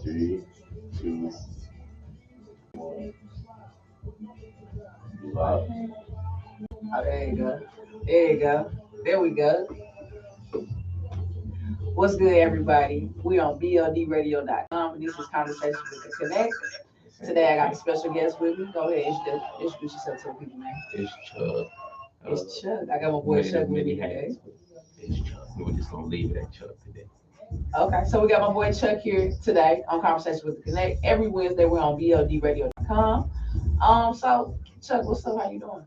Three, two, one. Live. Oh, there you go. There you go. There we go. What's good, everybody? We on BLDradio.com, and this is Conversation with the Connect. Today, I got a special guest with me. Go ahead, introduce yourself to the people, man. It's Chuck. It's Chuck. I got my boy Chuck with me today. It's Chuck. We're just gonna leave it at Chuck today. Okay, so we got my boy Chuck here today on Conversation with the Connect. Every Wednesday, we're on BLDradio.com. So Chuck, what's up? How you doing?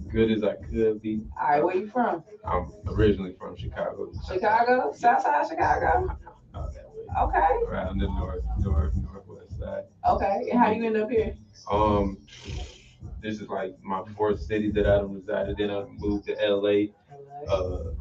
Good as I could be. All right, where you from? I'm originally from Chicago. Chicago, Southside Chicago. That way. Okay. Around the northwest side. Okay, and how you end up here? Um, this is like my fourth city that I done resided in. I moved to LA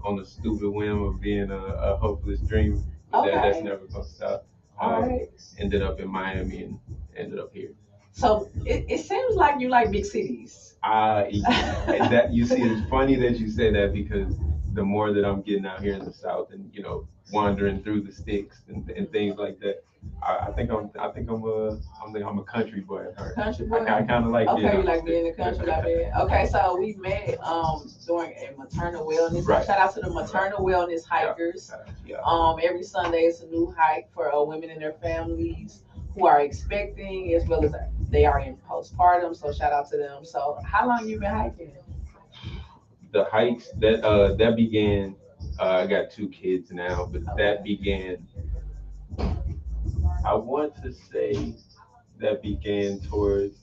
on the stupid whim of being a hopeless dream. But that's Okay. never gonna stop. All right. Ended up in Miami and ended up here. So it seems like you like big cities. That you see, it's funny that you say that because the more that I'm getting out here in the South and wandering through the sticks and things like that, I'm a country boy at heart. Country boy. I kind of like okay, you like being in the country like that. Okay, so we met during a maternal wellness. Right. Shout out to the maternal wellness hikers. Yeah. Every Sunday it's a new hike for women and their families who are expecting as well as they are in postpartum. So shout out to them. So how long you been hiking? The hikes that began. I got two kids now, but that began. I want to say that began towards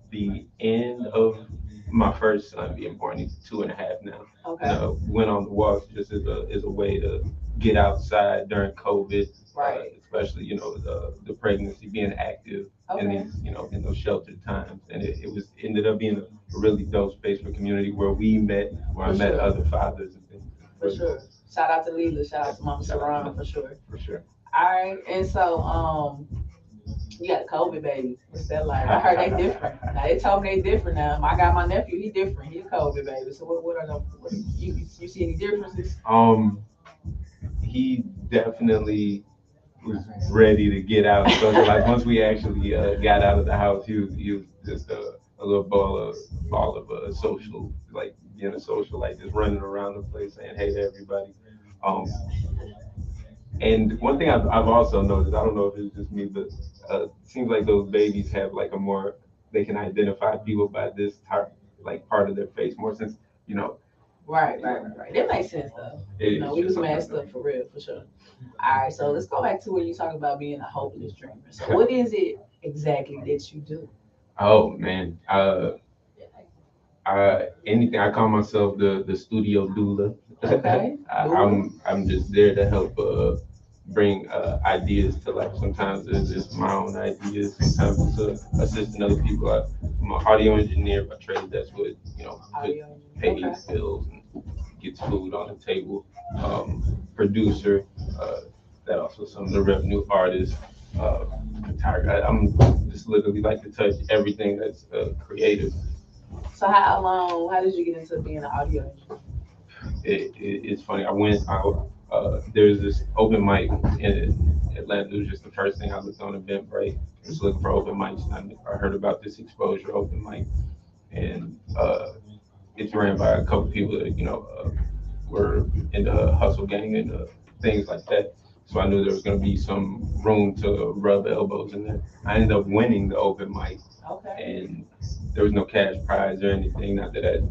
the end of my first son being born. He's 2.5 now. Okay. Went on the walks just as a way to get outside during COVID, Right. especially the pregnancy, being active in Okay. these in those sheltered times, and it ended up being a really dope space for community where we met, where I met other fathers and things. For sure. Shout out to Leela. Shout out to Mama Saran for sure. For sure. All right, and so you got a COVID baby. What's that like? I heard they different. Now they told me they different now. I got my nephew. He different. He a COVID baby. So what are the you see any differences? He definitely was ready to get out. So like once we actually got out of the house, he was just a little ball of a social, like being a social, like just running around the place saying hey to everybody. And one thing I've also noticed, I don't know if it's just me, but it seems like those babies have like they can identify people by this type, like part of their face more since, Right. That makes sense though. We was messed up for real, for sure. All right, so let's go back to when you talk about being a hopeless dreamer. So what is it exactly that you do? Oh man, anything. I call myself the studio doula. Okay. I'm just there to help bring ideas to life. Sometimes it's my own ideas. Sometimes it's assisting other people. I'm an audio engineer by trade. That's what pays bills and gets food on the table. Producer. That also some of the revenue artists. I'm just literally like to touch everything that's creative. So how did you get into being an audio engineer? It's funny. There's this open mic in Atlanta. It was just the first thing I looked on Eventbrite. I was looking for open mics, and I heard about this exposure open mic, and it's ran by a couple people that were in the hustle gang and things like that. So I knew there was going to be some room to rub elbows in there. I ended up winning the open mic, and there was no cash prize or anything. Not that I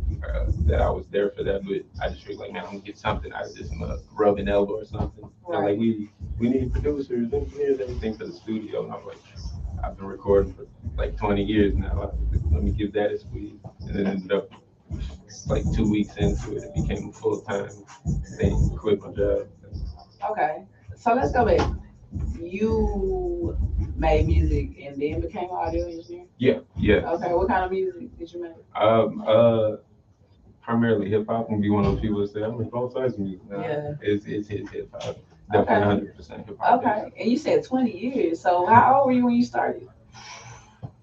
was there for that, but I just feel like, man, I'm gonna get something out of this. I'm gonna rub an elbow or something. Like we need producers, engineers, everything for the studio. And I'm like, I've been recording for like 20 years now. Let me give that a squeeze. And then ended up like 2 weeks into it, it became a full-time thing. Quit my job. Okay, so let's go back. You made music and then became an audio engineer? Yeah. Okay, what kind of music did you make? Primarily hip hop. I'm gonna be one of those people that say I'm in both sides of music now. Yeah. It's hip hop. Definitely 100% hip hop. Okay, and you said 20 years. So how old were you when you started?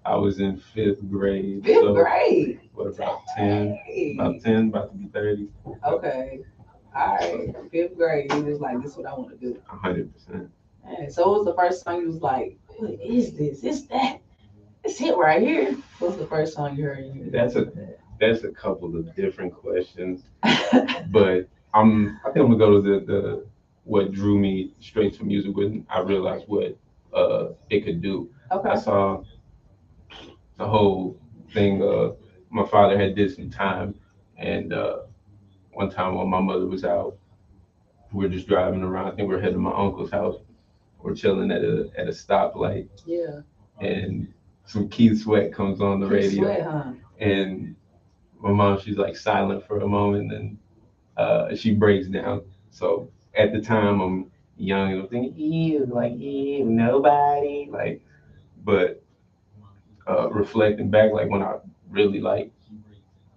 I was in 5th grade. Fifth grade? What, about 10? About 10, about to be 30. Okay. All right. 5th grade. You was like, this is what I want to do. 100%. Man, so what was the first song you was like, what is this? It's that. It's it right here. What's the first song you heard? That's a couple of different questions, Okay. but I think I'm gonna go to the what drew me straight to music when I realized what it could do. I saw the whole thing. My father had did some time, and one time when my mother was out, we were just driving around. I think we were heading to my uncle's house. We're chilling at a stoplight, Yeah. and some Keith Sweat comes on the Keith radio, Sweat, huh? and my mom, she's like silent for a moment, and she breaks down. So at the time, I'm young and I'm thinking, ew, like, ew, nobody, like, but reflecting back, like when I really like,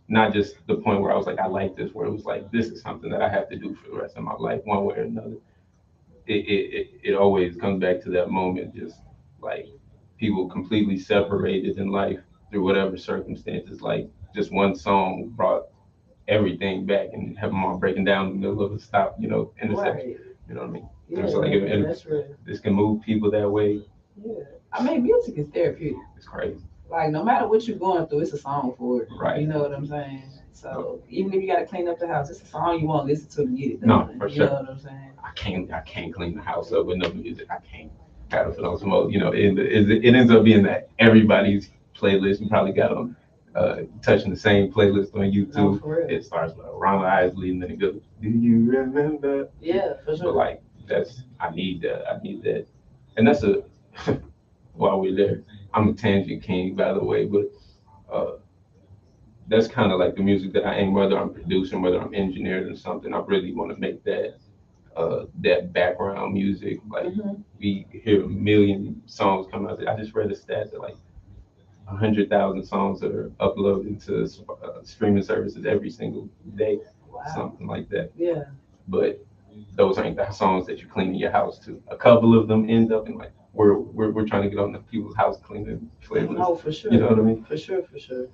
not just the point where I was like, I like this, where it was like, this is something that I have to do for the rest of my life, one way or another. It always comes back to that moment, just like people completely separated in life through whatever circumstances. Like just one song brought everything back and have them all breaking down in the middle of a stop, intersection. Right. You know what I mean? Yeah, So like, that's real. this can move people that way. Yeah. I mean, music is therapeutic. It's crazy. Like, no matter what you're going through, it's a song for it. Right. You know what I'm saying? So, even if you got to clean up the house, it's a song you want to listen to get it done. No, for you sure. know what I'm saying? I can't clean the house up with no music. I can't have it on some old, it ends up being that everybody's playlist, you probably got them touching the same playlist on No, YouTube. for real. It starts with Ronald Isley and then it goes, do you remember? Yeah, for But sure. like I need that. I need that. And that's a while we're there. I'm a tangent king, by the way, but uh, that's kind of like the music that I aim, whether I'm producing, whether I'm engineering or something. I really want to make that background music. Like Mhm. we hear a million songs come out. I just read a stat that like 100,000 songs are uploaded to streaming services every single day, Wow. something like that. Yeah. But those ain't the songs that you clean in your house to. A couple of them end up in like we're trying to get on the people's house cleaning playlist. Oh, for sure. You know what I mean? For sure, for sure.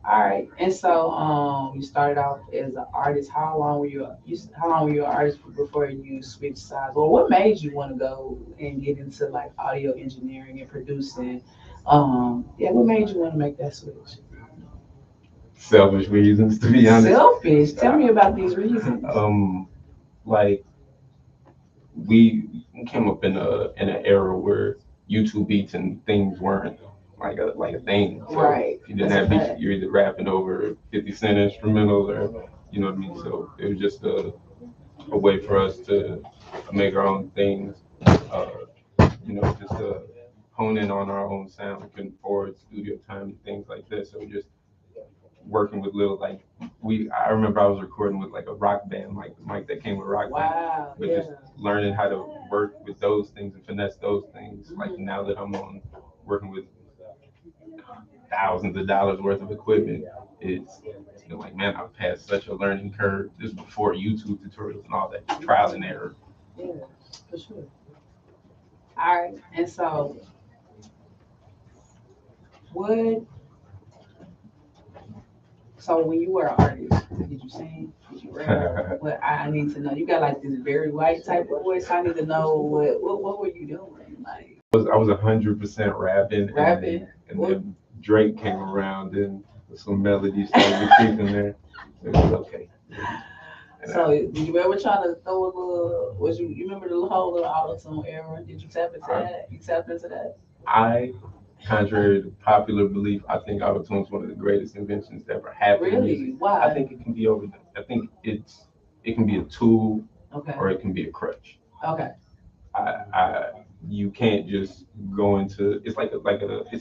All right. And so, you started off as an artist. How long were you an artist before you switched sides? Well, what made you want to go and get into like audio engineering and producing? Yeah, what made you want to make that switch? Selfish reasons, to be honest. Selfish. Tell me about these reasons. Like we came up in an era where YouTube beats and things weren't like a thing. So Right. if you didn't That's a have beats, fact. you're either rapping over 50 Cent instrumentals or you know what I mean. So it was just a way for us to make our own things. Uh, just hone in on our own sound. We couldn't afford studio time and things like this. So just working with little like I remember I was recording with like a rock band, like the mic that came with rock band, Wow. but Yeah. just learning how to work with those things and finesse those things. Like Mhm. now that I'm on working with thousands of dollars worth of equipment, it's been like, man, I've passed such a learning curve just before YouTube tutorials and all that trial and error. Yeah, for sure. All right. And so, what? So when you were an artist, did you sing? Did you rap? What I need to know. You got like this very white type of voice. I need to know what were you doing? Like I was 100% rapping, rapping. and then Drake came around and some melodies started to creep in there. So it was okay. And So did you ever try to throw a little? You remember the whole little auto tune era? Did you tap into that? You tapped into that? I, contrary to popular belief, I think autotune is one of the greatest inventions that ever happened in music. Really? Why? I think it can be overdone. I think it can be a tool Okay. or it can be a crutch. Okay. I you can't just go into it's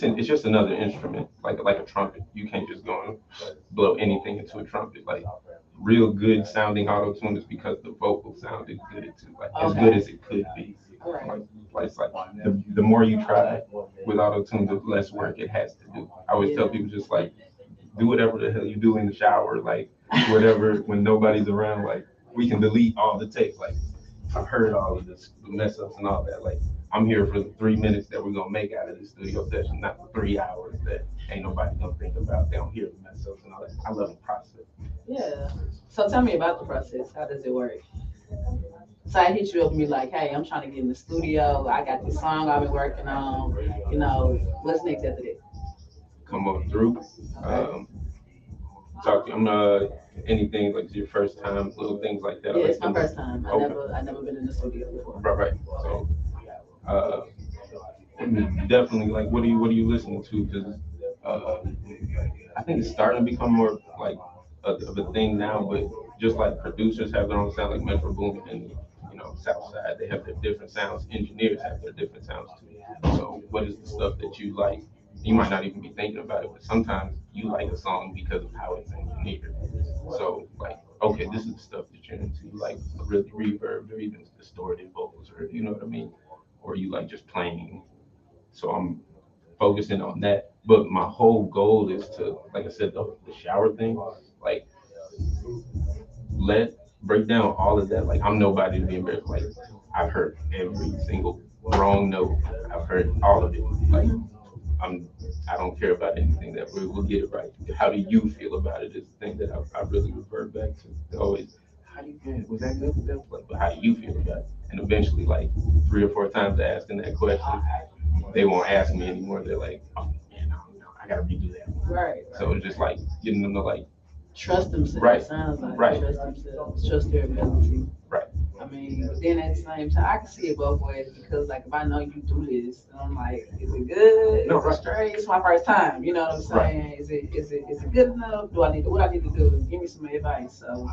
it's just another instrument like a trumpet. You can't just go and blow anything into a trumpet. Like real good sounding auto tune is because the vocal sounded good too, like as good as it could be. All right. It's like the more you try with auto tune, the less work it has to do. I always tell people just like do whatever the hell you do in the shower, like whatever when nobody's around, like we can delete all the tapes. Like I've heard all of this the mess ups and all that. Like I'm here for the 3 minutes that we're gonna make out of this studio session, not the 3 hours that ain't nobody gonna think about. They don't hear the mess ups and all that. I love the process. Yeah. So tell me about the process. How does it work? So I hit you up and be like, hey, I'm trying to get in the studio. I got this song I've been working on. You know, what's next after that? Come on through. Okay. Um, Talk to you. I'm anything like your first time, little things like that. I Yeah, like it's my to first time. okay. I never been in the studio before. Right, right. So uh, definitely like what are you listening to? Because uh, I think it's starting to become more like of a thing now, but just like producers have their own sound, like Metro Boomin and Southside, they have their different sounds. Engineers have their different sounds too. So, what is the stuff that you like? You might not even be thinking about it, but sometimes you like a song because of how it's engineered. So, like, okay, this is the stuff that you're into. You like really reverb or even distorted vocals, or you know what I mean, or you like just playing. So I'm focusing on that. But my whole goal is to, like I said, the shower thing, like let break down all of that. Like I'm nobody to be embarrassed. Like I've heard every single wrong note. I've heard all of it. Like I'm I don't care about anything that we'll get it right. How do you feel about it is the thing that I really revert back to. Always, how do you feel? Was that good? Was that like? But how do you feel about it? And eventually, like 3 or 4 times asking that question, they won't ask me anymore. They're like, oh man, no, I gotta redo that. Right. So it's just like getting them to like Trust themselves. right, Sounds like right, trust themselves. Trust their ability. right, I mean, but then at the same time, I can see it both ways because, like, if I know you do this, and I'm like, is it good? no, Is it right, straight? It's my first time. You know what I'm right, saying? Is it good enough? Do I need to, what I need to do? Give me some advice. So,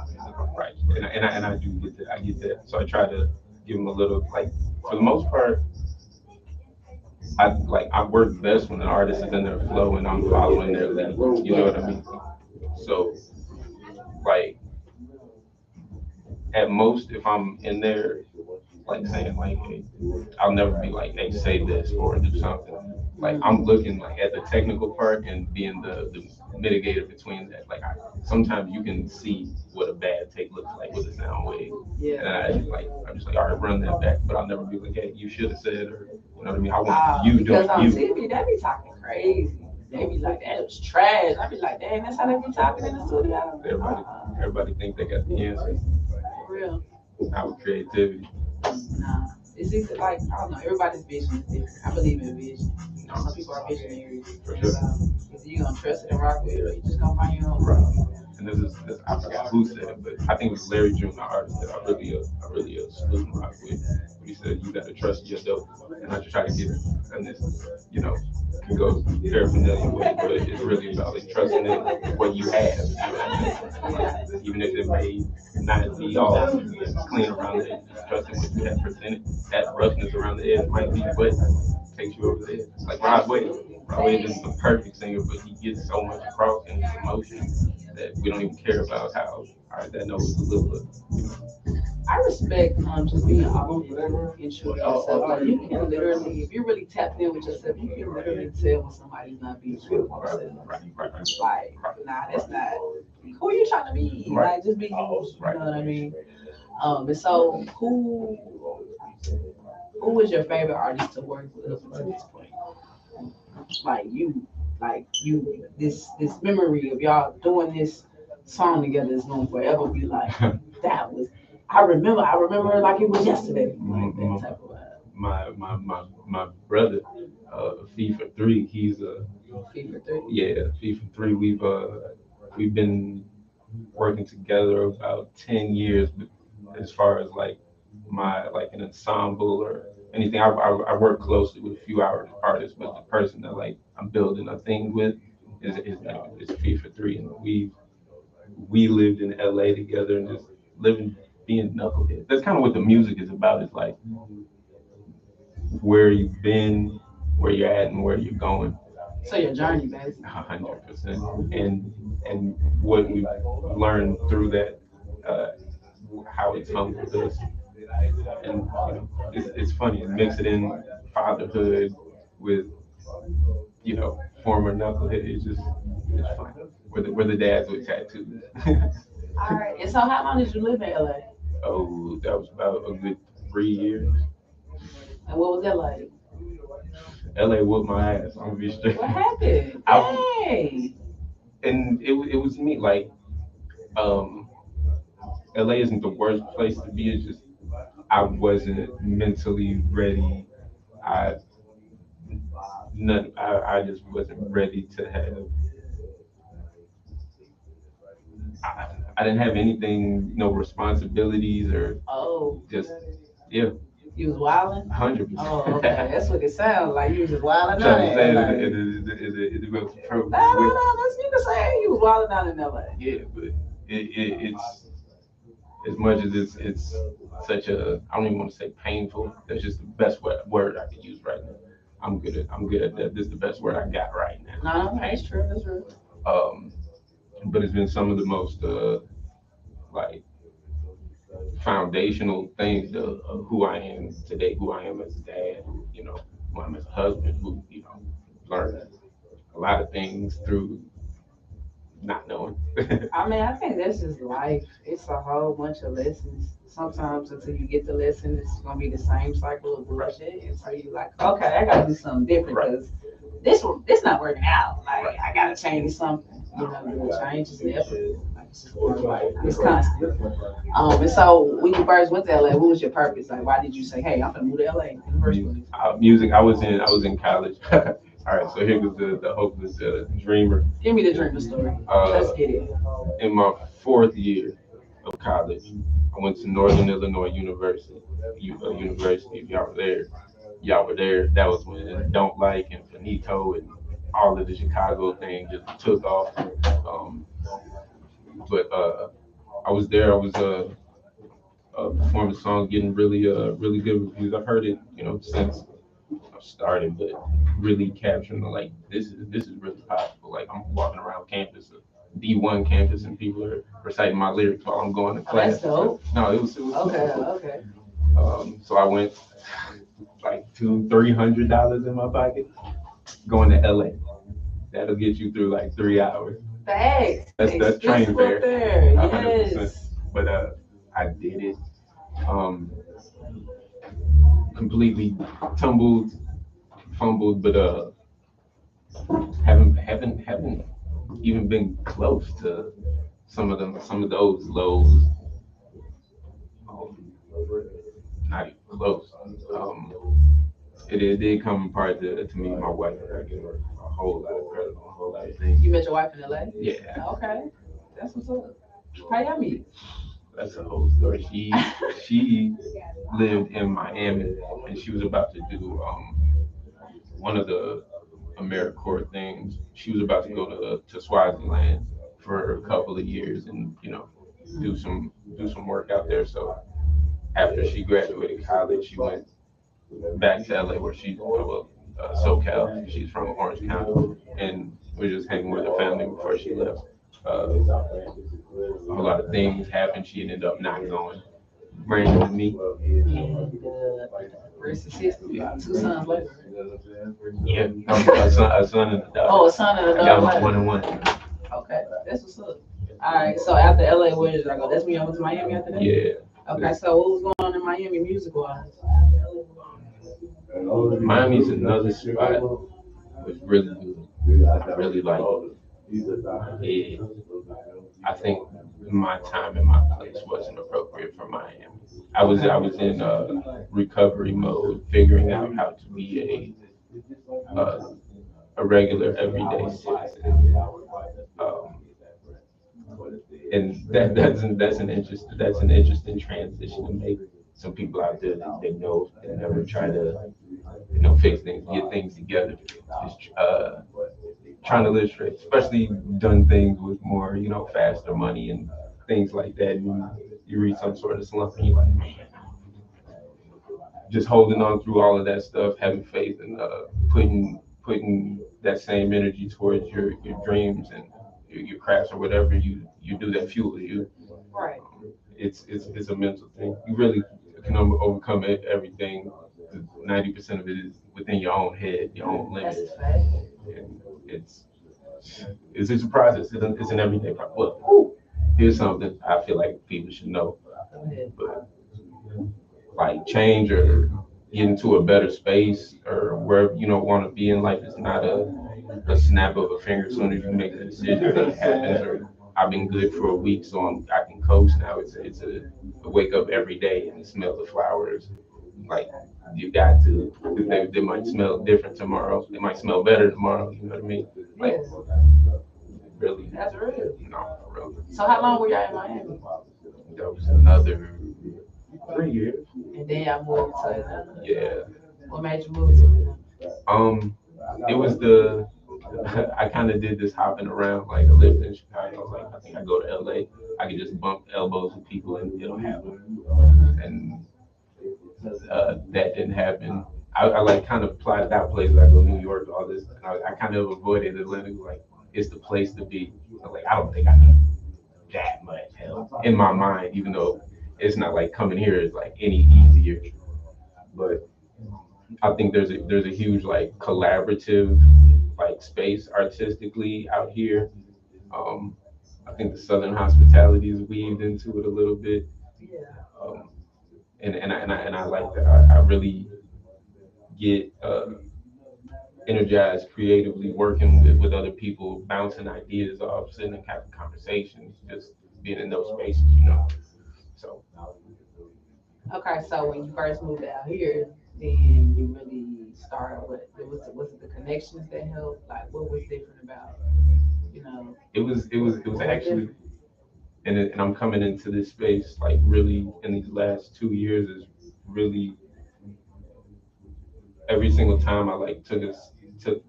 right. And I do get that. I get that. So I try to give them a little like for the most part. I work best when an artist is in their flow and I'm following their lead. You know what I mean? So like at most if I'm in there like saying like, hey, I'll never be like, hey, say this or do something. Like I'm looking like at the technical part and being the mitigator between that. Like sometimes you can see what a bad take looks like with a sound wave, yeah. and I'm just like, all right, run that back. But I'll never be like, hey, you should have said or you know what I mean. I want you Because doing on you. TV, they be talking crazy. They be like, that was trash. I be like, dang, that's how they be talking in the studio. Everybody think they got the answer. For real. Our creativity. Nah. It's either like, I don't know, everybody's vision is different. I believe in vision. Some people are visionaries. For sure. Either you gonna trust it and rock with it, or you just gonna find your own. Right. And this I forgot who said it, but I think it was Larry June, the artist that I really salute and rock with. He said you gotta trust your dope, and I just try to get it, and this, you know, can go paraphernalia way, but it's really about like trusting in what you have, you know what I mean? Like, even if it may not be all clean around the edges, just trusting what you have presented. That roughness around the edge might be what takes you over the edge. Like Rod Wave. Rod Wave is the perfect singer, but he gets so much across in his emotion that we don't even care about how all right that note was a little bit, you know. I respect just being open and true to yourself. Like you can literally, if you're really tapped in with yourself, you can literally tell when somebody's not being true to Right, themselves. right, Like, nah, that's not who are you trying to be. right, Like, just be you. You right. know what I mean? And so who was your favorite artist to work with up until this point? Like you, this memory of y'all doing this song together is gonna forever be like that was. I remember it like it was yesterday. Like that type of vibe. My brother, FIFA 3, he's a FIFA 3. yeah, FIFA 3. We've been working together about 10 years, but as far as like my like an ensemble or anything, I work closely with a few artists, but the person that like I'm building a thing with is his name is FIFA 3, and we lived in LA together and just living being knucklehead. That's kind of what the music is about. It's like where you've been, where you're at, and where you're going. So your journey, basically. 100%. And what we've learned through that, uh, how it's humbled us, and it's funny. Mix it in fatherhood with former knucklehead. It's fun. We're the dads with tattoos. All right. And so how long did you live in LA? Oh, that was about a good 3 years. And what was that like? LA whooped my ass. I'm gonna be straight. What happened? Hey. And it was me. Like, LA isn't the worst place to be. It's just I wasn't mentally ready. I I just wasn't ready to have. I didn't have anything, no responsibilities or Oh, just yeah, you was wilding? 100%. Oh, okay. That's what it sounds like. You was just wilding Trying out to in say LA. that it was No, no, no. That's you can say you was wilding out in LA. yeah, but it's as much as it's such a I don't even want to say painful. That's just the best word I could use right now. I'm good at that. This is the best word I got right now. No, no, that's true. That's true. Um, but it's been some of the most like foundational things of who I am today, who I am as a dad, who I'm as a husband, who learned a lot of things through not knowing. I mean, I think that's just life. It's a whole bunch of lessons. Sometimes until you get the lesson, it's gonna be the same cycle of bullshit. And so you like, okay, I gotta do something different Right. because this not working out. Like Right. I gotta change something. The change is never. Like, it's constant. And so when you first went to LA, what was your purpose? Like, why did you say, "Hey, I'm gonna move to LA" in the first place? Music. I was in college. All right, so here was the hopeless dreamer. Give me the dreamer story. Let's get it. In my fourth year of college, I went to Northern Illinois University. University. If y'all were there. That was when Don't Like and Finito and all of the Chicago thing just took off. Um, but I was there. I was performing songs, getting really good reviews. I've heard it, since I started, but really capturing the like this is really possible. Like I'm walking around campus, a D1 campus, and people are reciting my lyrics while I'm going to Oh, that's class. dope. No, it was Okay, super cool. okay. So I went like $200-300 in my pocket going to LA. That'll get you through like 3 hours. Thanks. That's train Expensive up fare, there. 100%. Yes. But I did it. Um, Completely tumbled, fumbled, but haven't even been close to some of those lows. Um, Not even close. Um, it did come in part to me and my wife. I give her a whole lot of credit on a whole lot of things. You met your wife in LA? Yeah, Okay. That's what's up. How y'all meet? that's a whole story. She lived in Miami, and she was about to do one of the AmeriCorps things. She was about to go to Swaziland for a couple of years and do some work out there. So after she graduated college, she went back to LA where SoCal. She's from Orange County, and we were just hanging with her family before she left. A lot of things happened. She ended up not going. Ran into me. And rest is history. 2 sons later. Yeah, a son and a daughter. Oh, a son and a I got daughter my later. 1-on-1. Okay, that's what's up. All right, so after LA, where did I go? That's when I went to Miami after that? Yeah. Okay, so what was going on in Miami music wise? Miami's another spot. Was really good. I really like it. I think my time and my place wasn't appropriate for Miami. I was in recovery mode, figuring out how to be a regular everyday citizen. Um, and that's an interesting transition to make. Some people out there they know they never try to fix things, get things together. Just trying to live straight, especially done things with more faster money and things like that. And you reach some sort of slump, and you like, man, just holding on through all of that stuff, having faith, and putting that same energy towards your dreams and your crafts or whatever you do that fuels you. Right. It's a mental thing. You really can overcome everything. 90% of it is within your own head, your own That's limits, a fact. and it's a process. It's an everyday process. Well, here's something I feel like people should know, Go ahead. but like change or get into a better space or wherever you don't want to be in life is not a snap of a finger. As soon as you make the decision, it happens. Or I've been good for a week, so I can coast now. It's a wake up every day and smell the flowers. Like you got to, 'cause they might smell different tomorrow. They might smell better tomorrow. You know what I mean? Like Yes, really, that's real. no, for real. So how long were y'all in Miami? That was another 3 years. And then y'all moved to Atlanta. Yeah. What made you move to Atlanta? Um, it was the I kind of did this hopping around. Like I lived in Chicago. I was like, I think I go to LA. I could just bump elbows with people and it'll happen. And that didn't happen. I like kind of plotted out places. I go New York, all this. And I kind of avoided Atlanta. Like it's the place to be. I'm like I don't think I need that much help in my mind, even though it's not like coming here is like any easier. But I think there's a huge like collaborative like space artistically out here. Um, I think the Southern hospitality is weaved into it a little bit, Yeah. um, and I like that. I really get energized creatively working with other people, bouncing ideas off, sitting and having conversations, just being in those spaces, you know. So Okay, so when you first moved out here, then you really started what was it the connections that helped? Like what was different about, you know, it was what was actually, different? and I'm coming into this space like really in these last 2 years is really every single time I like took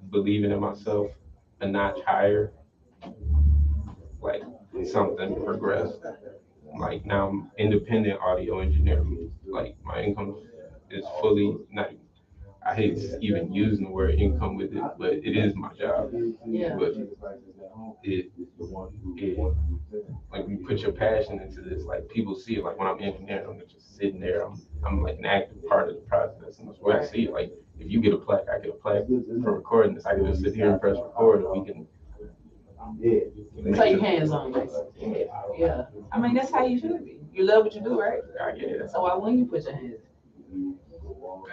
believing in myself a notch higher, like something progressed. Like now I'm independent audio engineer. Like my income is fully not. I hate even using the word income with it, but it is my job. Yeah. But it it like you put your passion into this, like people see it. Like when I'm engineering, I'm not just sitting there. I'm like an active part of the process, and that's where I see it. Like if you get a plaque, I get a plaque for recording this. I can just sit here and press record, and we can So make you it. hands on basically. Yeah. I mean that's how you should be. You love what you do, right? I get it. So why wouldn't you put your hands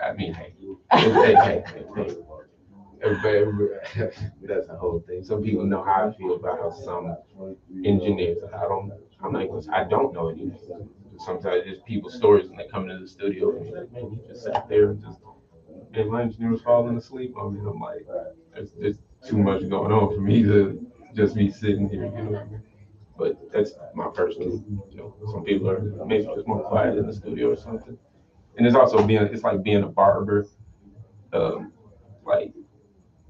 I mean, hey, hey. That's the whole thing. Some people know how I feel about how some engineers. I'm like, I don't know anything. Sometimes it's people's stories when they come into the studio and you're like, man, he just sat there and just, and my engineer was falling asleep on me. I'm like, there's too much going on for me to just be sitting here, you know. But that's my personal, you know. Some people are maybe just more quiet in the studio or something. And it's also it's like being a barber. Um, like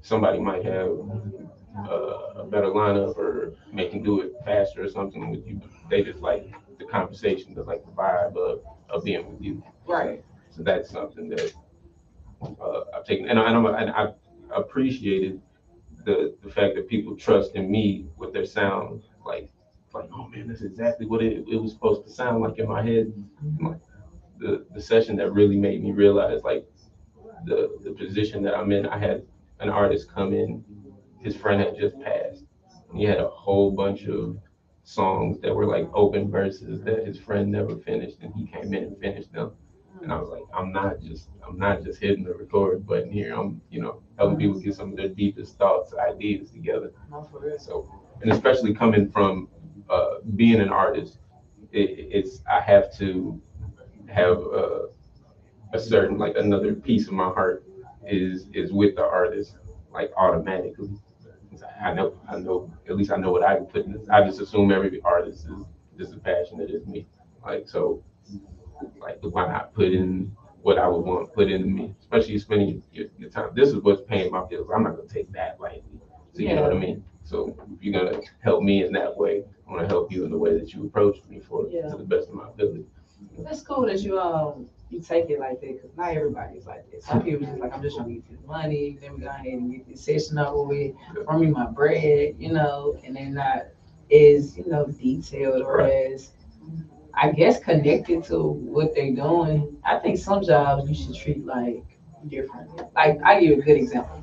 somebody might have a better lineup or they can do it faster or something with you. They just like the conversation, they like the vibe of being with you. right? So that's something that I've taken, and I appreciated the fact that people trust in me with their sound. Like, oh man, that's exactly what it was supposed to sound like in my head. Like the session that really made me realize like the position that I'm in. I had an artist come in, his friend had just passed. And he had a whole bunch of songs that were like open verses that his friend never finished, and he came in and finished them. And I was like, I'm not just hitting the record button here. I'm, helping people get some of their deepest thoughts, ideas together. No, for real. So, and especially coming from being an artist, it's I have to have a certain like another piece of my heart is with the artist like automatically. I know, at least I know what I can put in this. I just assume every artist is just as passionate as me. Like, so, like, why not put in what I would want put into me, especially spending your time. This is what's paying my bills. I'm not going to take that lightly. So, you know what I Yeah. mean? So, if you're going to help me in that way, I want to help you in the way that you approach me Yeah. to the best of my ability. That's cool that you take it like that because not everybody's like that. Some people just like I'm just trying to get this money, let me go ahead and get this session over with, run me my bread, and they're not as detailed or Right. as I guess connected to what they're doing. I think some jobs you should treat like differently. Like I give you a good example.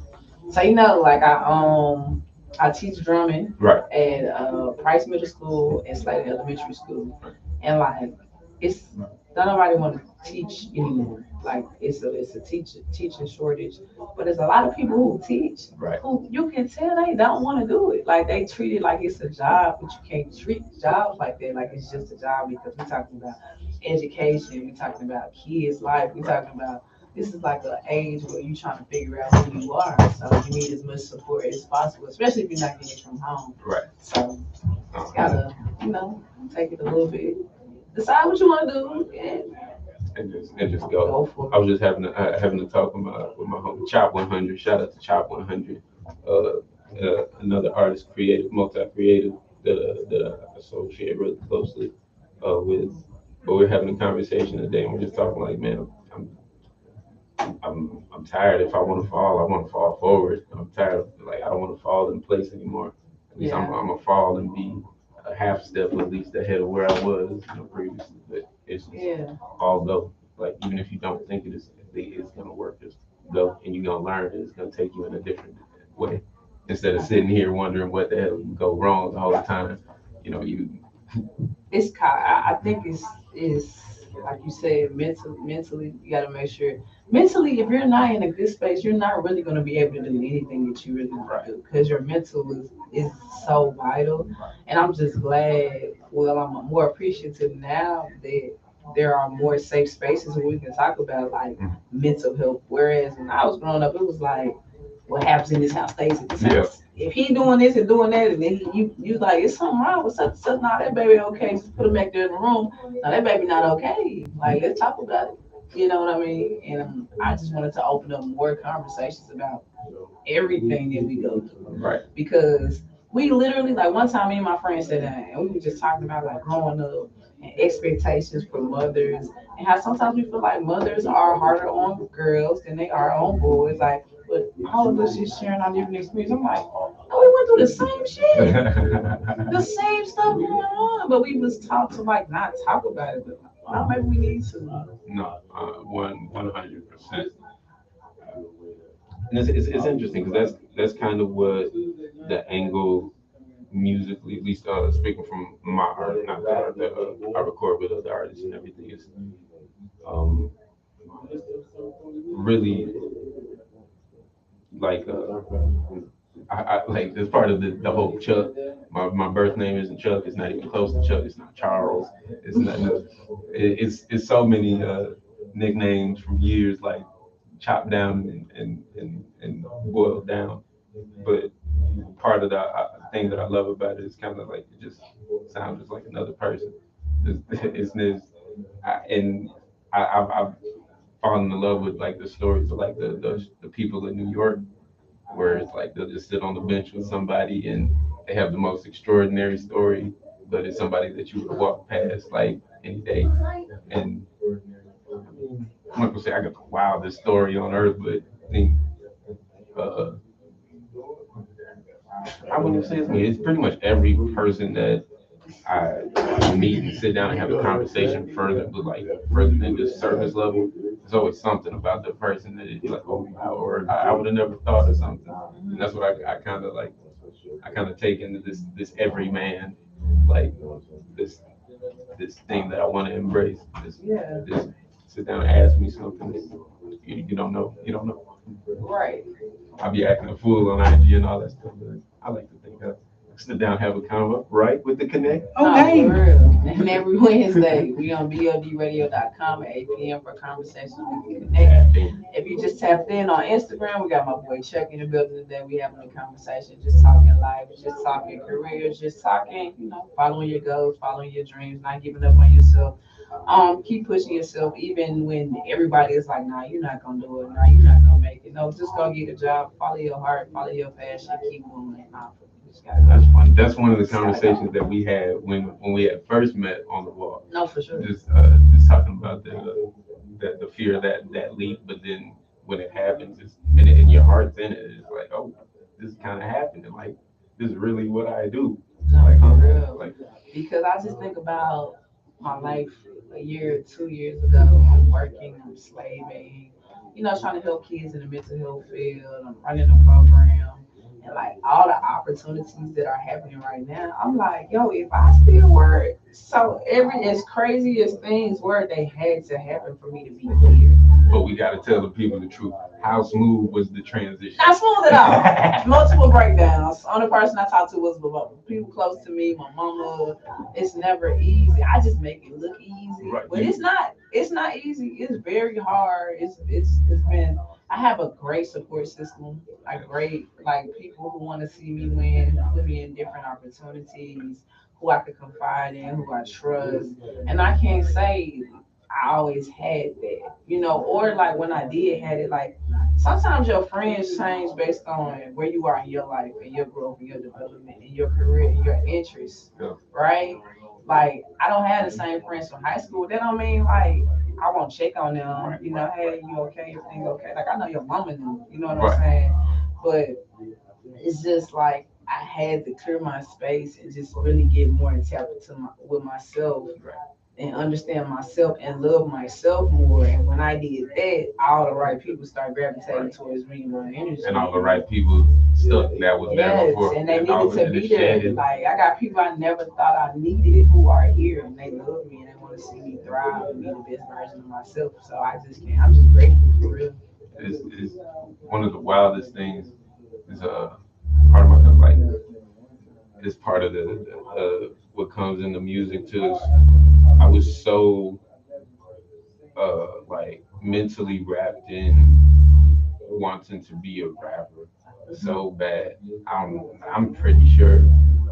So like I teach drumming Right. at Price Middle School and Slade Elementary School, and like it's don't nobody want to teach anymore. Like it's a teaching shortage, but there's a lot of people who teach Right. who you can tell they don't want to do it. Like they treat it like it's a job, but you can't treat jobs like that. Like it's just a job because we're talking about education, we're talking about kids' life, we're talking about this is like an age where you're trying to figure out who you are. So you need as much support as possible, especially if you're not getting it from home. Right. So just gotta, take it a little bit. Decide what you want to do And just go. go for I it. was just having a talk with my homie Chop 100. Shout out to Chop 100. Another artist, creative, multi-creative that I associate really closely with. But we're having a conversation today, and we're just talking like, man, I'm tired. If I want to fall, I want to fall forward. I'm tired of like I don't want to fall in place anymore. At least Yeah. I'm gonna fall and be a half step at least ahead of where I was, previously. But it's just Yeah. all go. Like even if you don't think it's gonna work, just go and you're gonna learn. And it's gonna take you in a different way instead of sitting here wondering what the hell you go wrong the whole time. You I think it's like you said, mentally, you got to make sure. Mentally, if you're not in a good space, you're not really going to be able to do anything that you really want to do because your mental is so vital. And I'm just glad. Well, I'm more appreciative now that there are more safe spaces where we can talk about like mental health. Whereas when I was growing up, it was like what happens in this house stays in this Yeah. house. If he doing this and doing that, and then you like, it's something wrong with such such. Nah, that baby okay. Just put him back there in the room. Now that baby not okay. Like let's talk about it. You know what I mean? And I just wanted to open up more conversations about everything that we go through right. because we literally like one time me and my friend sat down and we were just talking about like growing up and expectations for mothers and how sometimes we feel like mothers are harder on girls than they are on boys. Like, but all of us just sharing our different experiences. I'm like, no, we went through the same shit, the same stuff going on, but we was taught to like not talk about it. But well, maybe we need to. No, 100%. And it's interesting because that's kind of what the angle musically, at least speaking from my art, not the art that I record with other artists and everything, is um, really like I like it's part of the whole Chuck. My birth name isn't Chuck. It's not even close to Chuck. It's not Charles. It's not. It's so many nicknames from years like chopped down and boiled down. But part of the thing that I love about it is kind of like it just sounds just like another person. It's and I've fallen in love with like the stories of like the people in New York where it's like they'll just sit on the bench with somebody and they have the most extraordinary story, but it's somebody that you would walk past like any day. And I'm not gonna say I got the wildest story on earth, but I think uh, I wouldn't say it's me. It's pretty much every person that I meet and sit down and have a conversation further, but like further than just surface level. There's always something about the person that is like, oh wow, or I would have never thought of something. And that's what I kind of like. I kind of take into this everyman, like this this thing that I want to embrace. This sit down and ask me something that you don't know. You don't know. Right. I'll be acting a fool on IG and all that stuff. But I like to think I sit down, have a convo, right, with the connect. Oh, Okay. for real. And every Wednesday, we on BODradio.com at 8 p.m. for conversations we can connect. If you just tapped in on Instagram, we got my boy Chuck in the building today. We having a conversation, just talking life, just talking careers, just talking, following your goals, following your dreams, not giving up on yourself. Keep pushing yourself even when everybody is like, nah, you're not gonna do it, nah, you're not gonna make it. No, just go get a job, follow your heart, follow your passion, keep moving. Nah, you just gotta That's go. funny. That's one of the conversations that we had when we had first met on the wall. No, for sure. Just talking about the fear of that leap, but then when it happens, and your heart's in it. It's like, oh, this is kind of happening. Like this is really what I do. No, Like, for huh? real. Like, Because I just think about my life a year, 2 years ago. I'm working, I'm slaving, trying to help kids in the mental health field. I'm running a program. And like all the opportunities that are happening right now, I'm like, yo, if I still were so every as crazy as things were, they had to happen for me to be here. But we got to tell the people the truth. How smooth was the transition? I smooth it out. Multiple breakdowns. Only person I talked to was people close to me, my mama. It's never easy. I just make it look easy, Right. but it's not. It's not easy. It's very hard. It's been. I have a great support system. A great people who want to see me win, who put me in different opportunities, who I could confide in, who I trust, and I can't say I always had that, or like when I did had it, like sometimes your friends change based on where you are in your life and your growth and your development and your career and your interests, Yeah. right? Like I don't have the same friends from high school. That don't mean like I won't check on them. Hey, you okay? Everything okay? Like I know your mama knew. You know what I'm Right. saying? But it's just like I had to clear my space and just really get more in tap into with myself Right. and understand myself and love myself more. And when I did that, all the right people start gravitating towards me and my energy. And all the right people stuck that was there Yes, before. and they And all needed to and be it there. shedded. Like I got people I never thought I needed who are here and they love me and they want to see me thrive and be the best version of myself. So I just can't. I'm just grateful for real. Is one of the wildest things is part of my like is part of the what comes in the music too. Is I was so like mentally wrapped in wanting to be a rapper so bad. I'm pretty sure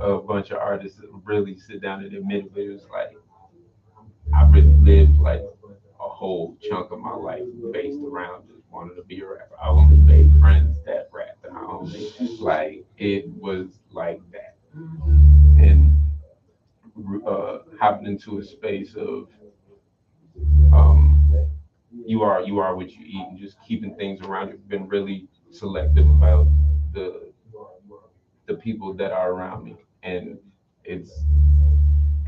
a bunch of artists really sit down and admit it, but it was like I really lived like a whole chunk of my life based around just wanting to be a rapper. I only made friends that rapped. I only like it was like that, and hopping into a space of um, you are what you eat, and just keeping things around you. Been really selective about the the people that are around me, and it's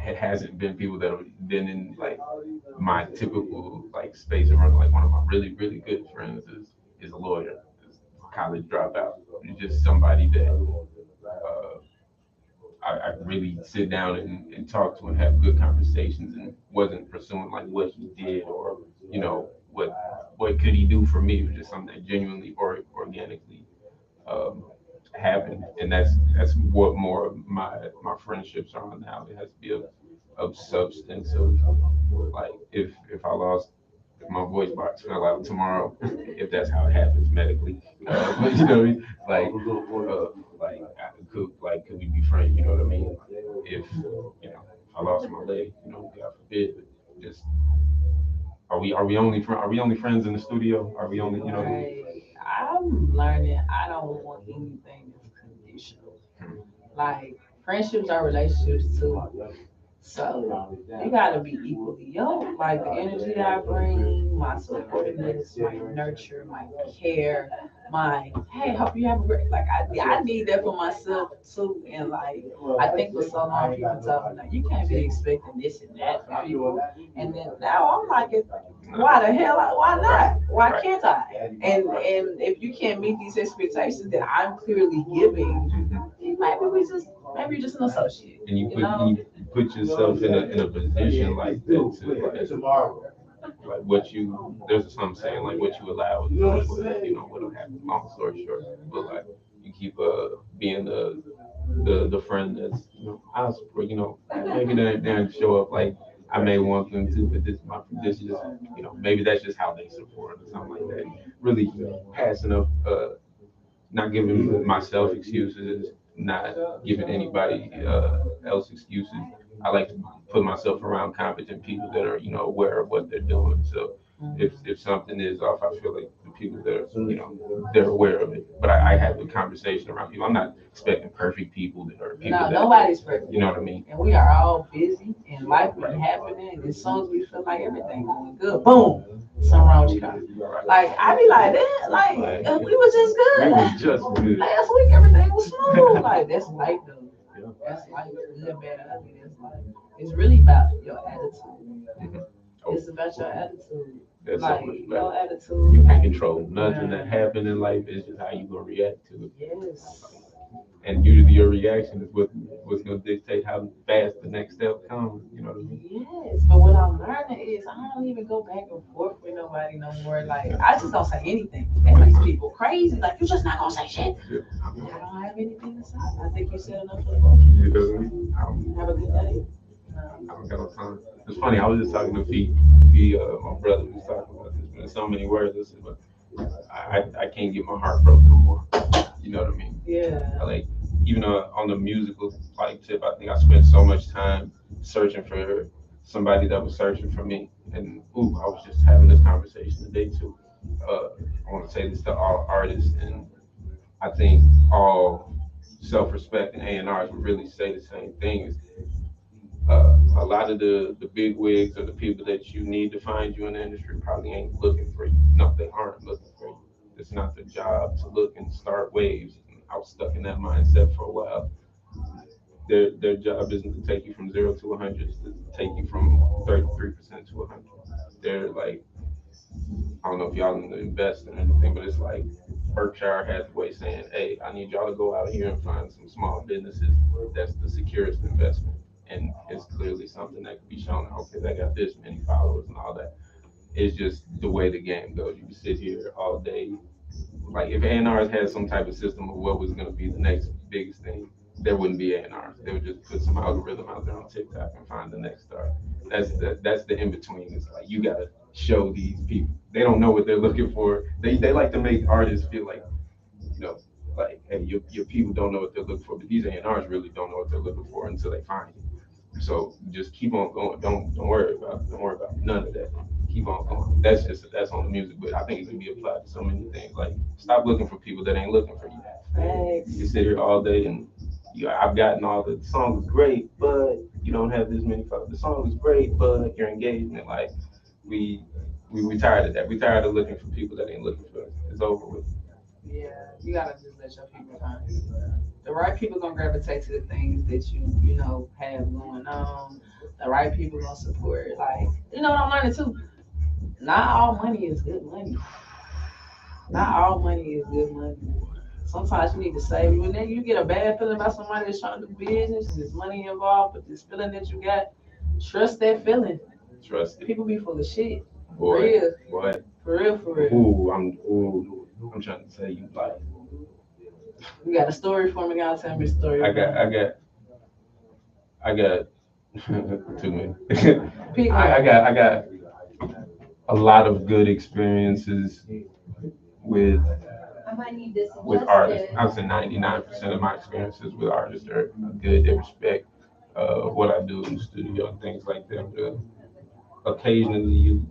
it hasn't been people that have been in like my typical like space around. Like one of my really good friends is a lawyer, is a college dropout. He's just somebody that uh, I really sit down and talk to and have good conversations, and wasn't pursuing like what he did or what could he do for me. It was just something that genuinely or organically um, happened, and that's what more of my friendships are now. It has to be of substance of like if I lost if my voice box fell out tomorrow, if that's how it happens medically, but like could we be friends? You know what I mean? If if I lost my leg, God forbid, but just are we only friends in the studio? Are we only Right. I'm learning I don't want anything that's conditional. Hmm. Like friendships are relationships too. So you gotta be equally yoked. Like the energy that I bring, my supportiveness, my nurture, my care, my hey, hope you have a great I need that for myself too. And like I think for so long people tell me like you can't be expecting this and that from people. And then now I'm like why the hell why not? Why can't I? And if you can't meet these expectations that I'm clearly giving, maybe you're just an associate. And You know? you put yourself in a position like that to like what you there's some saying like what you allow is what'll happen. Long story short, but like you keep being the friend that's I'll support maybe they don't show up like I may want them to, but this is maybe that's just how they support or something like that. Really passing up not giving myself excuses, not giving anybody else excuses. I like to put myself around competent people that are, aware of what they're doing. So if something is off, I feel like the people that are, they're aware of it. But I have the conversation around people. I'm not expecting perfect people that are people No, that nobody's perfect. you know what I mean? And we are all busy and life be happening. And as soon as we feel like everything going good, boom, something wrong with you. Like I be like that, like we was just good. We was just good. Last week everything was smooth. Like that's life though. That's life. Good, bad, ugly. That's life. It's really about your attitude. Oh, It's about your attitude. That's so Like much your better. attitude. You can't control nothing that happen in life. It's just how you gonna react to it. Yes. And usually your reaction is what's gonna dictate how fast the next step comes. You know what I mean? Yes, but what I'm learning is I don't even go back and forth with nobody no more. Like I just don't say anything. And these people crazy. Like you just not gonna say shit. Yeah. I don't have anything to say. I think you said enough for the both. You know what I mean? Have a good day. I don't got no time. It's funny. I was just talking to my brother. We was talking about this, but in so many words. I said, but I can't get my heart broken no more. You know what I mean? Yeah. Like even on the musical like tip, I think I spent so much time searching for somebody that was searching for me. And ooh, I was just having this conversation today too. I want to say this to all artists, and I think all self-respect and A&Rs would really say the same thing. Is a lot of the big wigs or the people that you need to find you in the industry probably ain't looking for you. No, they aren't looking for you. It's not their job to look and start waves. And I was stuck in that mindset for a while. Their job isn't to take you from 0 to 100. It's to take you from 33% to 100. They're like, I don't know if y'all invest in anything, but it's like Berkshire Hathaway saying, "Hey, I need y'all to go out here and find some small businesses. That's the securest investment." And it's clearly something that can be shown. Okay, they got this many followers and all that. It's just the way the game goes. You can sit here all day. Like if A&Rs had some type of system of what was going to be the next biggest thing, there wouldn't be A&Rs. They would just put some algorithm out there on TikTok and find the next star. That's the in between. It's like you gotta show these people. They don't know what they're looking for. They like to make artists feel like you know like hey your people don't know what they're looking for, but these A&Rs really don't know what they're looking for until they find it. So just keep on going. Don't worry about none of that. Keep on going. That's on the music, but I think it can be applied to so many things. Like stop looking for people that ain't looking for you. You can Thanks. sit here all day and I've gotten all the song is great, but you don't have this many followers. The song is great, but your engagement like we we tired of that. We tired of looking for people that ain't looking for us. It's over with. Yeah, you gotta just let your people find you. The right people gonna gravitate to the things that you have going on. The right people gonna support. Like what I'm learning too. Not all money is good money. Not all money is good money. Sometimes you need to save. When you get a bad feeling about somebody that's trying to do business and there's money involved, but this feeling that you got, trust that feeling. Trust it. People be full of shit. For Boy, real. boy. For real, for real. I'm trying to tell you like You got a story for me? Y'all tell me a story. I got too many. Pick I one. got I got a lot of good experiences with artists. I would say 99% of my experiences with artists are good. They respect what I do in the studio and things like that. But, occasionally,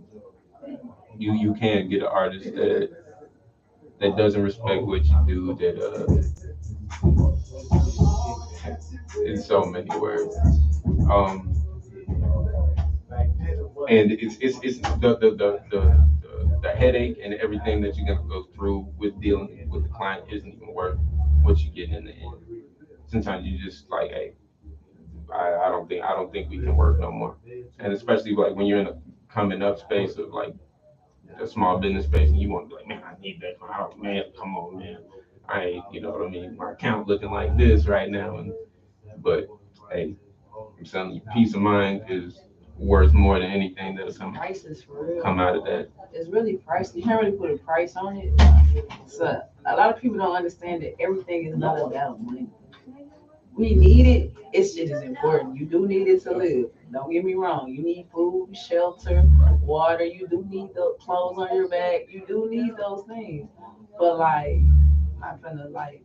you can get an artist that doesn't respect what you do. That in so many words. Um, and it's the headache and everything that you're gonna go through with dealing with the client isn't even worth what you get in the end. Sometimes you just like, hey, I don't think we can work no more. And especially like when you're in a coming up space of like a small business space and you want to be like, man, I need that. Oh man, come on, man. I ain't, you know what I mean? My account looking like this right now, and but hey, I'm telling you, peace of mind is worth more than anything that'll Prices for real. come out of that. It's really pricey. You can't really put a price on it. So a lot of people don't understand that everything is not about money. We need it. It's just as important. You do need it to live. Don't get me wrong. You need food, shelter, water. You do need the clothes on your back. You do need those things. But like, I'm not gonna like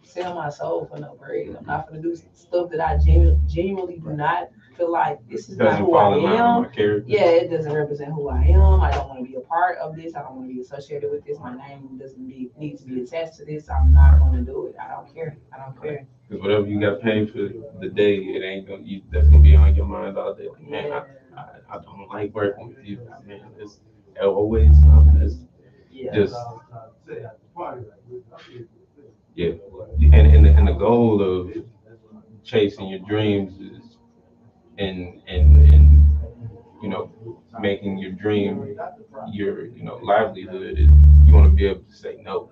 sell my soul for no bread. I'm not gonna do stuff that I genuinely do not feel like this is not Doesn't who I fall in line with am. my character. Yeah, it doesn't represent who I am. I don't want to be a part of this. I don't want to be associated with this. My name doesn't need to be attached to this. I'm not going to do it. I don't care. I don't care. Because whatever you got paid for the day, it ain't gonna that's gonna be on your mind all day. Like, man, Yeah, I don't like working with you. Man, it's always something. It's yeah. just yeah. And the goal of chasing your dreams is and you know, making your dream your, livelihood, is you want to be able to say no.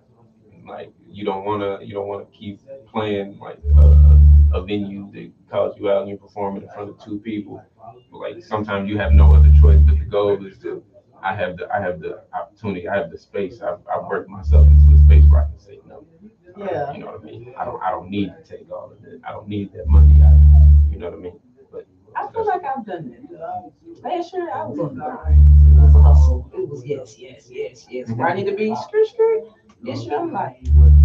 Like you don't wanna keep playing like a venue that calls you out and you're performing in front of two people. Like sometimes you have no other choice, but the goal is to I have the opportunity, I have the space. I've worked myself into a space where I can say no. Yeah. You know what I mean? I don't need to take all of it. I don't need that money. You know what I mean? But I feel that's like I've done that. Last year I was on the grind. It was a hustle. It was yes, yes, yes, yes. Where I need to be, skirt, skirt. This year I'm like,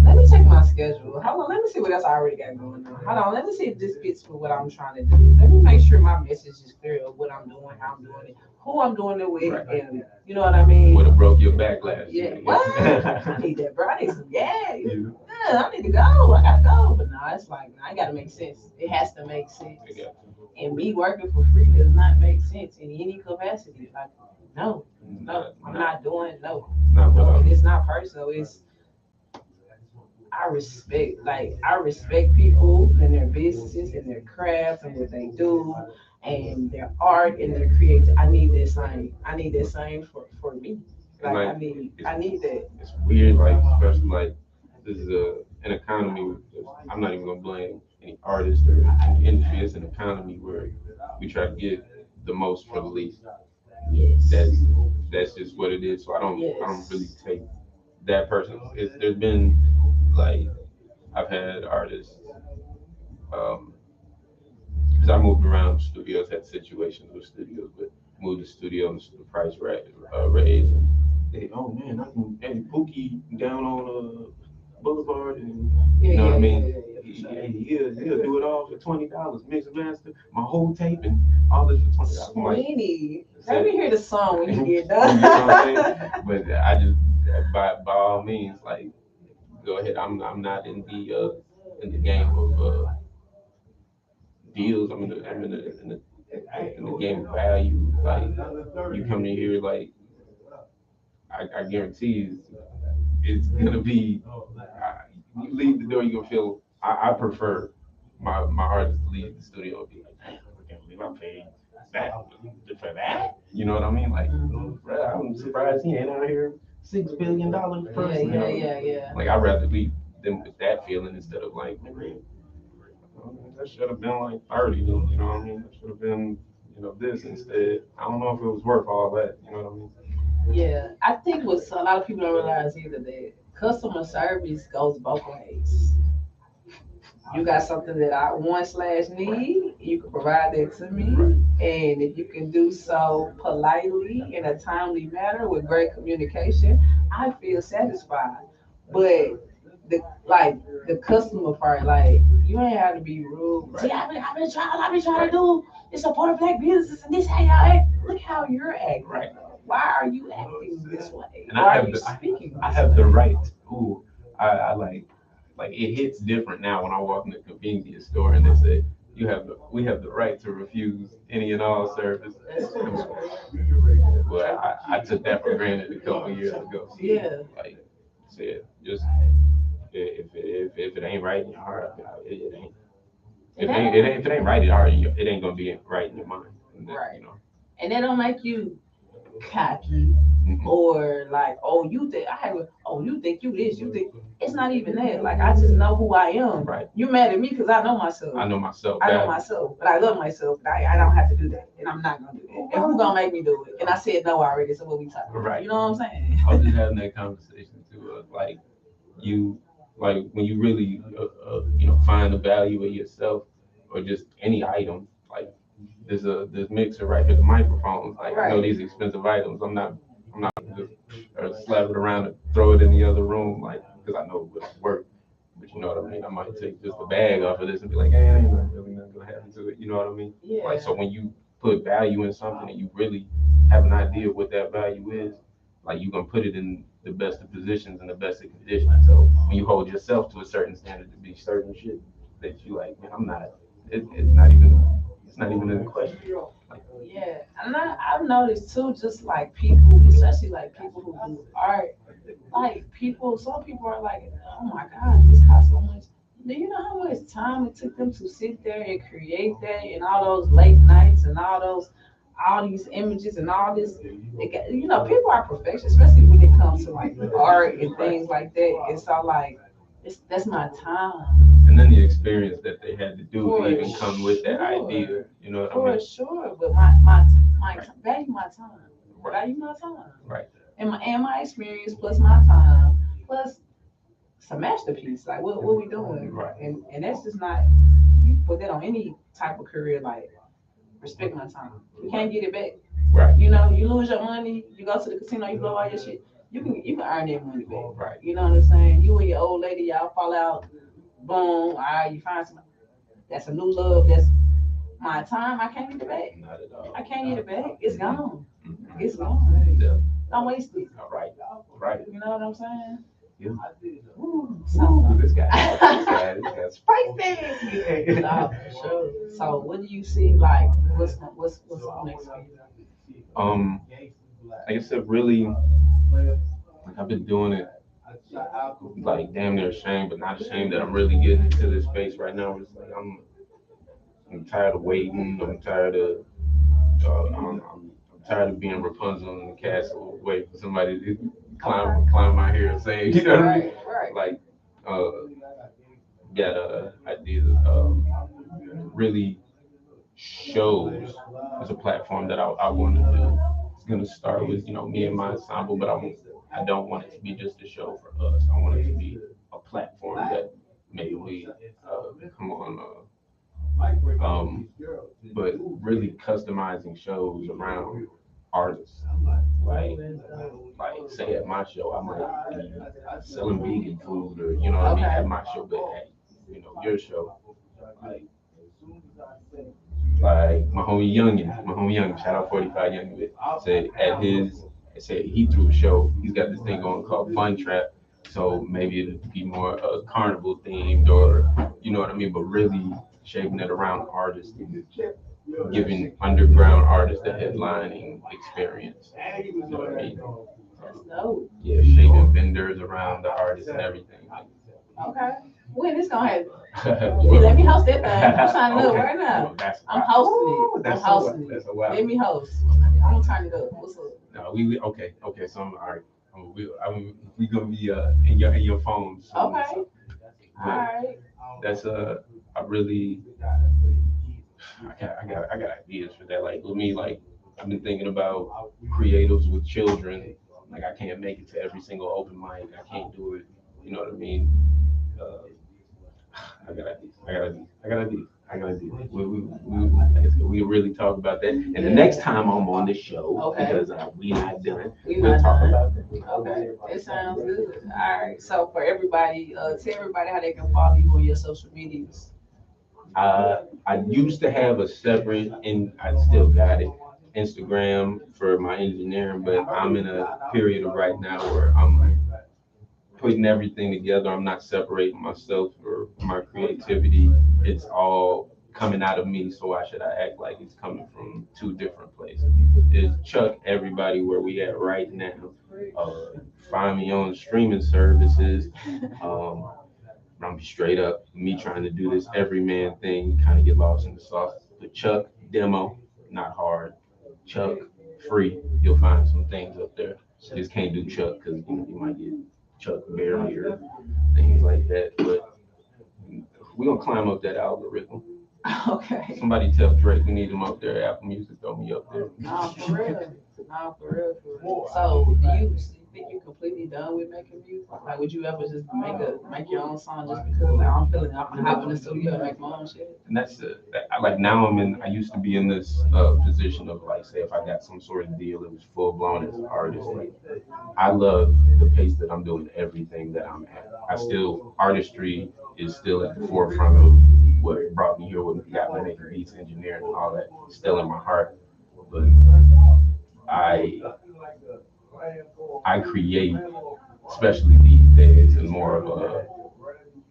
let me check my schedule. Hold on, let me see what else I already got going on. Hold on, let me see if this fits with what I'm trying to do. Let me make sure my message is clear of what I'm doing, how I'm doing it, who I'm doing it with, right. and you know what I mean? Would have broke your back last Yeah. year. What? I need that, bro. I need some gas. Yeah. Yeah, I need to go. I gotta go. But no, it's like, no, I gotta make sense. It has to make sense. I got And me working for free does not make sense in any capacity. Like, no, you. no, I'm not doing no. Not No, without. and it's not personal. It's I respect people and their businesses and their crafts and what they do and their art and their creativity. I need that same. I need that same for me. And Like like I need that. it's weird, like especially like this is an economy. I'm not even gonna blame any artist or any industry. It's an economy where we try to get the most for the least. Yes. That's just what it is. So I don't really Yes. take that person. There's been like I've had artists, um, because I moved around studios, had situations with studios, but moved to studio and the price raised. And they, oh man, I can, hey, Pookie down on Boulevard, and Yeah, you know yeah, what I yeah, mean. yeah, yeah, for sure. He'll do it all for $20, mix and master my whole tape and all this for $20. I'm like, 20. Let said, me hear the song when you get you know what I'm saying? done. But I just by all means, like, go ahead. I'm not in the game of deals. I'm in the game of value. Like you come in here, like I guarantee it's gonna be. You leave the door, you gonna feel. I prefer my artist to leave the studio and be like, damn, I can't believe I paid that for that. You know what I mean? Like, bruh, I'm surprised he ain't out here $6 billion Yeah, person. You yeah, know? yeah, yeah. Like I'd rather leave them with that feeling instead of like, nigga, that should have been like 30. You know what I mean? That should have been, this instead. I don't know if it was worth all that. You know what I mean? Yeah, I think what a lot of people don't realize either that customer service goes both ways. You got something that I want slash Right. need, you can provide that to me, Right. and if you can do so politely in a timely manner with great communication, I feel satisfied. But the like the customer part, like you ain't have to be rude. See, Right. I've been trying to Right. do is support black businesses, and this how y'all act. Look how you're acting. Right. Why are you acting this way? And Why are you speaking I this have the way? right. Ooh, I like it hits different now when I walk in the convenience store and they say we have the right to refuse any and all service. That's true. Well, I took that for granted a couple of years ago. Yeah. Like said, just if it ain't right in your heart, it ain't. And that don't If it ain't right in your heart, it ain't gonna be right in your mind. And that, right. And that don't make you cocky or like, oh, you think I have, oh, you think you this, you think it's not even that. Like I just know who I am. Right. You mad at me because I know myself. I know myself. I know myself, but I love myself. But I don't have to do that, and I'm not gonna do that. And who's gonna make me do it? And I said no already. So what we talking about? Right. You know what I'm saying? I was just having that conversation too. Like you, like when you really, find the value of yourself or just any item. Like there's a this mixer right here, the microphones. Like I know Right. these expensive items. I'm not just slap it around and throw it in the other room, like because I know what's worth. But you know what I mean. I might take just a bag off of this and be like, hey, ain't nothing gonna happen to it. You know what I mean? Like Yeah. so when you put value in something and you really have an idea of what that value is, like you're gonna put it in the best of positions and the best of conditions. So when you hold yourself to a certain standard to be certain shit that you like, man, I'm not. It's not even. It's not even in the question. Like, Yeah, and I've noticed too, just like people, especially like people who do art, like people, some people are like, oh my God, this costs so much. Do you know how much time it took them to sit there and create that and all those late nights and all those all these images and all this. People are perfection, especially when it comes to like art and things like that. It's all like, that's my time. And then the experience that they had to do to For even come with that sure. idea. You know what I For mean? sure, but my Right. value my time, Right. value my time, Right. and my experience plus my time plus it's a masterpiece. Like what we doing? Right. And that's just not, you put that on any type of career. Like, respect my time. You can't get it back. Right. You lose your money. You go to the casino. You blow all your shit. You can earn that money back. Right. You know what I'm saying? You and your old lady, y'all fall out. Boom. All right. You find some. That's a new love. That's my time. I can't get it back. Not at all. I can't get it back. It's gone. Mhm. It's gone. Yeah. Don't waste it. All right. Right. You know what I'm saying? Yeah. Ooh, Ooh, so this guy's spicy. no, for sure. So what do you see, like what's next for you? Like I said, really, like I've been doing it like damn near ashamed, but not ashamed that I'm really getting into this space right now. It's like I'm tired of waiting. I'm tired of I'm tired of being Rapunzel in the castle, waiting for somebody to climb my hair and say, you know what I mean? Right. Like, uh, got ideas. Really shows as a platform that I want to do. It's gonna start with me and my ensemble, but I don't want it to be just a show for us. I want it to be a platform that maybe we come on. Um, but really customizing shows around artists. Like, like say at my show, I might be selling vegan food, or you know what I mean, Okay. at my show. But at your show, like my homie Youngin, shout out 45 Youngin, said at his, said he threw a show. He's got this thing going called Fun Trap. So maybe it'd be more carnival themed, or you know what I mean, but really shaping it around artists and giving underground artists a headlining experience. You know what I mean? That's dope. Yeah, shaping vendors around the artists and everything. Okay. When this gonna happen? Well, Let me host that thing. I'm trying to look okay. right now. That's I'm hosting Ooh, it. I'm that's hosting that's it. a wow. Let me host. I'm gonna turn it up. What's up? No, okay. So I'm all right. We gonna be in your phone soon. Okay. So, All but right. that's I really I got ideas for that. Like with me, like I've been thinking about creatives with children. Like I can't make it to every single open mic. I can't do it. You know what I mean? Uh, I got ideas. Like I said, we really talk about that. And the next time I'm on the show, Okay. because we not done, We we'll not talk done. about that. Okay. It sounds good. All right. So for everybody, tell everybody how they can follow you on your social medias. I used to have a separate, and I still got it, Instagram for my engineering, but I'm in a period of right now where I'm putting everything together. I'm not separating myself or my creativity. It's all coming out of me. So why should I act like it's coming from two different places? Is Chuck everybody where we at right now? Find me on streaming services. Um, I'm straight up me trying to do this everyman thing. Kind of get lost in the sauce. The Chuck demo, not hard. Chuck free. You'll find some things up there. Just can't do Chuck because you might get Chuck Berry or things like that. But we're gonna climb up that algorithm. Okay. Somebody tell Drake we need him up there. Apple Music, throw me up there. No, for real. No, for real, for real. So, do you think you're completely done with making music? Like, would you ever just make your own song just because like, I'm feeling I'm gonna hop in the studio and make my own shit? And that's like now I used to be in this position of like, say if I got some sort of deal, it was full blown as an artist. Like I love the pace that I'm doing everything that I'm at. Artistry is still at the forefront of what brought me here, what got me making beats, engineering, and all that. Still in my heart, but I I create, especially these days, in more of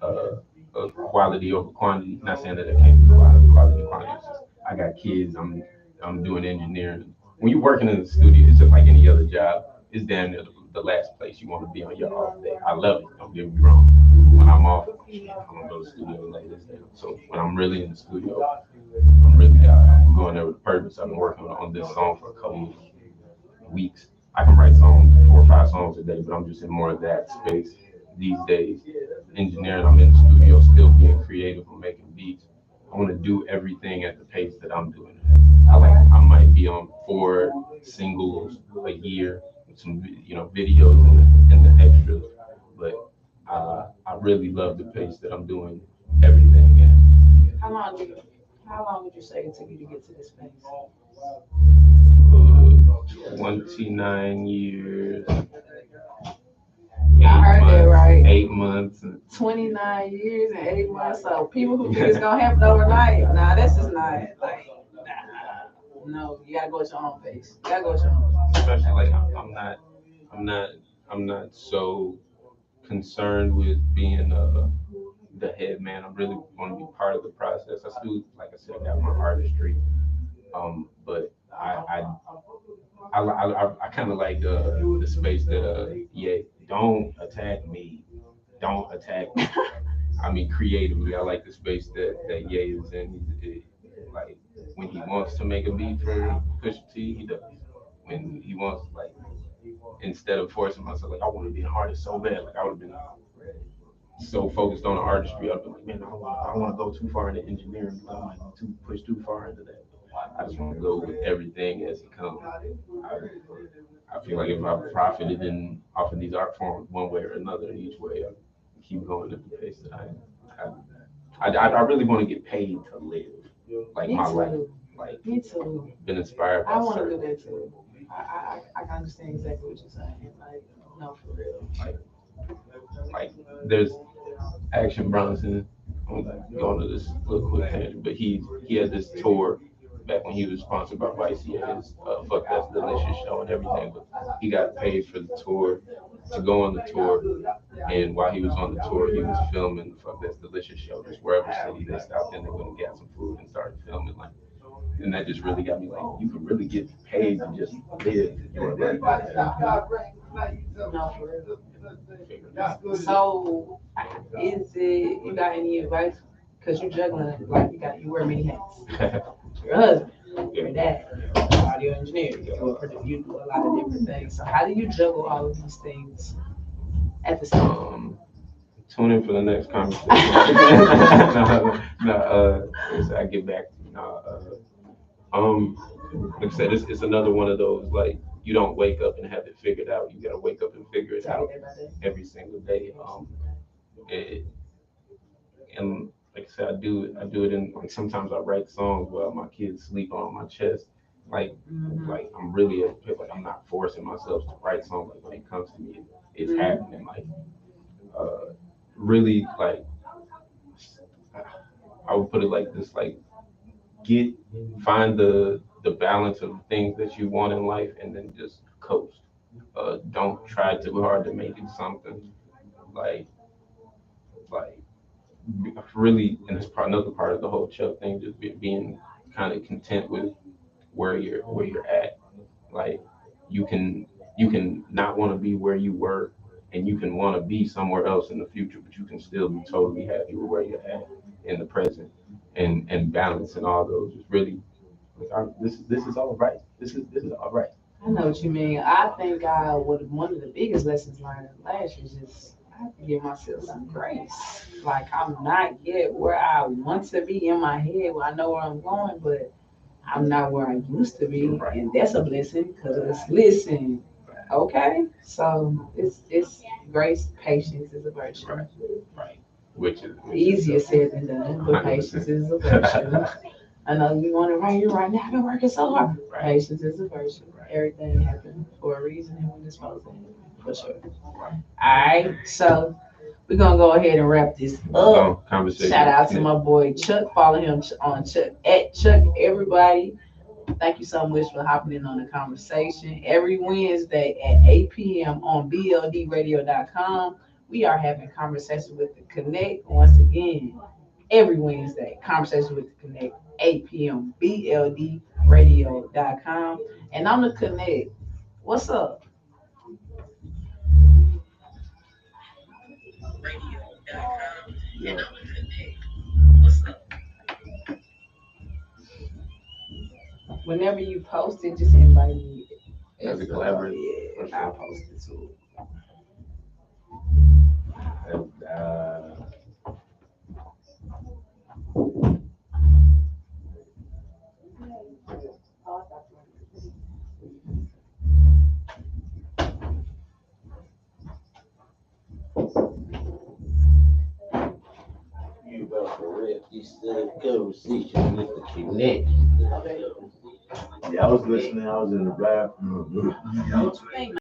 a quality over quantity. Not saying that it can't be quality over quantity. It's just I got kids. I'm doing engineering. When you're working in the studio, it's just like any other job. It's damn near the last place you want to be on your off day. I love it. Don't get me wrong. When I'm off, I'm gonna go to the studio and lay this down. So when I'm really in the studio, I'm really going there with a purpose. I've been working on this song for a couple of weeks. I can write songs, 4 or 5 songs a day, but I'm just in more of that space these days. Engineering, I'm in the studio, still being creative, I'm making beats. I want to do everything at the pace that I'm doing it. I might be on 4 singles a year, with some videos and the extras, but I really love the pace that I'm doing everything at. How long did you, how long would you say it took you to get to this place? 29 years, I heard that right. 8 months. 29 years and 8 months. So people who think it's gonna happen overnight, nah, that's just not like, nah, no, you gotta go at your own pace. You gotta go at your own pace. Especially like I'm not, I'm not so concerned with being the head man. I really want to be part of the process. I still, like I said, got my artistry. But I kind of like the space that yeah, don't attack me, don't attack me. I mean, creatively, I like the space that Ye is in. Like when he wants to make a beat for Pusha T, he does. When he wants, like, instead of forcing myself, like I want to be an artist so bad, like I would have been so focused on the artistry, I'd be like, man, I don't want to go too far into engineering. I might push too far into that. I just want to go with everything as it comes. I feel like if I profited in off of these art forms one way or another, each way, I keep going at the pace that I really want to get paid to live, like Me my life. too. Like, Me too. been inspired I by want to do certain, that too. I can understand exactly what you're saying. Like, no, for real. like like there's Action Bronson. I'm going to this little quick tangent, but he had this tour back when he was sponsored by Vice. He had his Fuck That's Delicious show and everything, but he got paid for the tour to go on the tour. And while he was on the tour, he was filming the Fuck That's Delicious show. Just wherever city they stopped in, they went and got some food and started filming. Like, and that just really got me like, you can really get paid to just live your life. No, for real. So, is it, you got any advice? Because you're juggling, like, you wear many hats. Your husband, your dad, your audio engineer, you do a lot of different things. So, how do you juggle all of these things at the same time? Tune in for the next conversation. So I get back. Like I said, it's another one of those, like, you don't wake up and have it figured out. You gotta wake up and figure it out every single day. It, and like I said, I do it in, like, sometimes I write songs while my kids sleep on my chest. Like like I'm really like I'm not forcing myself to write songs. Like when it comes to me, it's happening. Like really, like I would put it like this: like get find the balance of things that you want in life, and then just coast. Don't try too hard to make it something. Like like really, and it's another part of the whole Chuck thing, just being kind of content with where you're at. Like you can you can not want to be where you were, and you can want to be somewhere else in the future, but you can still be totally happy with where you're at in the present, and balancing all those is really, like, this is all right. This is all right. I know what you mean. I think one of the biggest lessons learned last year is just I have to give myself some grace. Like I'm not yet where I want to be in my head. Where I know where I'm going, but I'm not where I used to be, Right. and that's a blessing. Cause listen, okay, so it's grace, patience is a virtue. Right. Right. Which is Easier said than done, but patience 100%. is a virtue. I know you want it right here, right now. I've been working so hard. Right. Patience is a virtue. Right. Everything happens for a reason and when it's supposed to happen, for sure. All right, so we're gonna go ahead and wrap this up. Conversation. Shout out to my boy Chuck. Follow him on Chuck at Chuck. Everybody, thank you so much for hopping in on the conversation. Every Wednesday at 8 p.m. on bldradio.com, we are having conversation with the Connect once again. Every Wednesday, conversation with the Connect, 8 p.m. bldradio.com. And on the Connect, what's up? Yeah. Whenever you post it, just invite me. As a As collaborator. yeah, I'll post it too. And, you about to rip this conversation with the connect. Okay. Yeah, I was listening. I was in the bathroom. Thank